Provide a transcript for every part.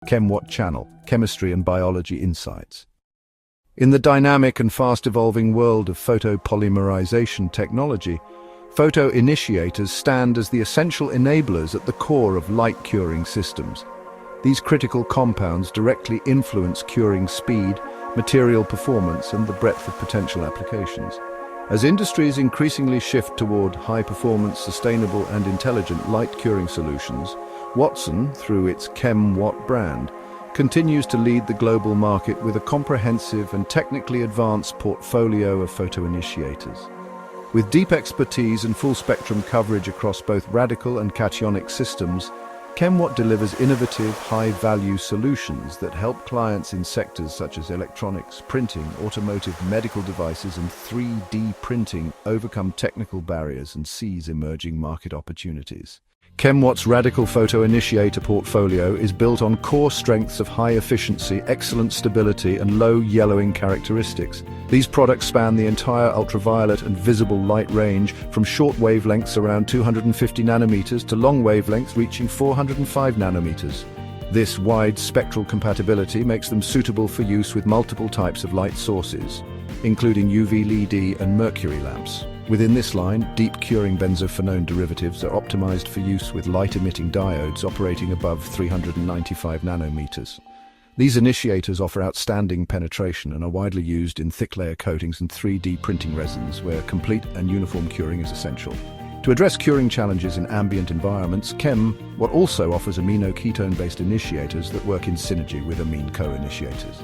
ChemWhat channel, Chemistry and Biology Insights. In the dynamic and fast-evolving world of photopolymerization technology, photoinitiators stand as the essential enablers at the core of light curing systems. These critical compounds directly influence curing speed, material performance, and the breadth of potential applications. As industries increasingly shift toward high-performance, sustainable, and intelligent light curing solutions, Watson, through its ChemWhat brand, continues to lead the global market with a comprehensive and technically advanced portfolio of photoinitiators. With deep expertise and full-spectrum coverage across both radical and cationic systems, ChemWhat delivers innovative, high-value solutions that help clients in sectors such as electronics, printing, automotive, medical devices, and 3D printing overcome technical barriers and seize emerging market opportunities. ChemWhat's radical photoinitiator portfolio is built on core strengths of high efficiency, excellent stability, and low yellowing characteristics. These products span the entire ultraviolet and visible light range, from short wavelengths around 250 nanometers to long wavelengths reaching 405 nanometers. This wide spectral compatibility makes them suitable for use with multiple types of light sources, including UV LED and mercury lamps. Within this line, deep curing benzophenone derivatives are optimized for use with light-emitting diodes operating above 395 nanometers. These initiators offer outstanding penetration and are widely used in thick-layer coatings and 3D printing resins, where complete and uniform curing is essential. To address curing challenges in ambient environments, ChemWhat also offers amino-ketone-based initiators that work in synergy with amine co-initiators.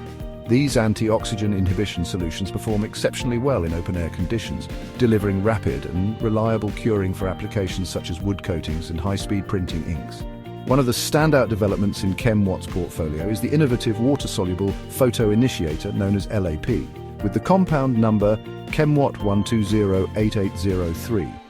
These anti-oxygen inhibition solutions perform exceptionally well in open-air conditions, delivering rapid and reliable curing for applications such as wood coatings and high-speed printing inks. One of the standout developments in ChemWhat's portfolio is the innovative water-soluble photoinitiator known as LAP, with the compound number ChemWhat 1208803.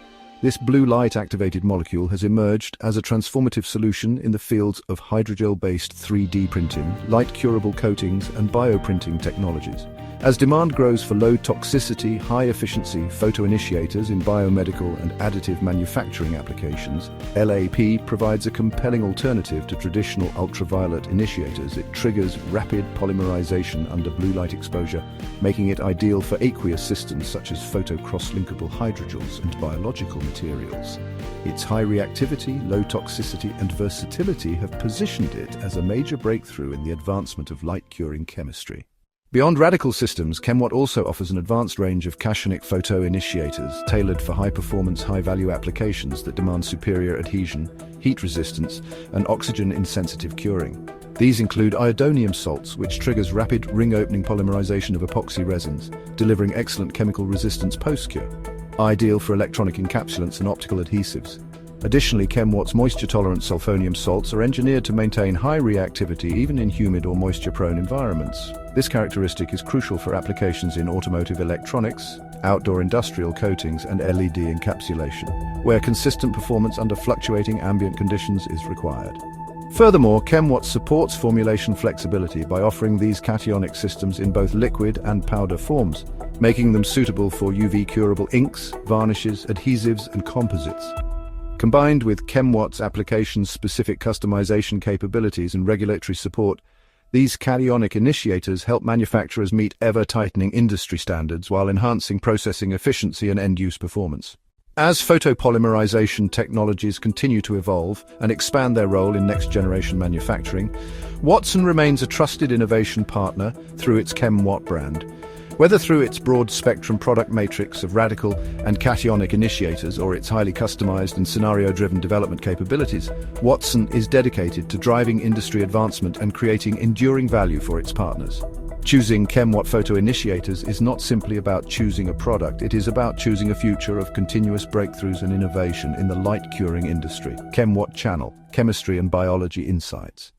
This blue light-activated molecule has emerged as a transformative solution in the fields of hydrogel-based 3D printing, light-curable coatings, and bioprinting technologies. As demand grows for low-toxicity, high-efficiency photoinitiators in biomedical and additive manufacturing applications, LAP provides a compelling alternative to traditional ultraviolet initiators. It triggers rapid polymerization under blue light exposure, making it ideal for aqueous systems such as photo-cross-linkable hydrogels and biological materials. Its high reactivity, low toxicity, and versatility have positioned it as a major breakthrough in the advancement of light-curing chemistry. Beyond radical systems, ChemWhat also offers an advanced range of cationic photoinitiators tailored for high-performance, high-value applications that demand superior adhesion, heat resistance, and oxygen-insensitive curing. These include iodonium salts, which triggers rapid ring-opening polymerization of epoxy resins, delivering excellent chemical resistance post-cure, ideal for electronic encapsulants and optical adhesives. Additionally, ChemWhat's moisture-tolerant sulfonium salts are engineered to maintain high reactivity even in humid or moisture-prone environments. This characteristic is crucial for applications in automotive electronics, outdoor industrial coatings, and LED encapsulation, where consistent performance under fluctuating ambient conditions is required. Furthermore, ChemWhat supports formulation flexibility by offering these cationic systems in both liquid and powder forms, making them suitable for UV-curable inks, varnishes, adhesives, and composites. Combined with ChemWhat's application-specific customization capabilities and regulatory support, these cationic initiators help manufacturers meet ever-tightening industry standards while enhancing processing efficiency and end-use performance. As photopolymerization technologies continue to evolve and expand their role in next-generation manufacturing, Watson remains a trusted innovation partner through its ChemWhat brand. Whether through its broad-spectrum product matrix of radical and cationic initiators or its highly customized and scenario-driven development capabilities, Watson is dedicated to driving industry advancement and creating enduring value for its partners. Choosing ChemWhat photoinitiators is not simply about choosing a product, it is about choosing a future of continuous breakthroughs and innovation in the light-curing industry. ChemWhat Channel, Chemistry and Biology Insights.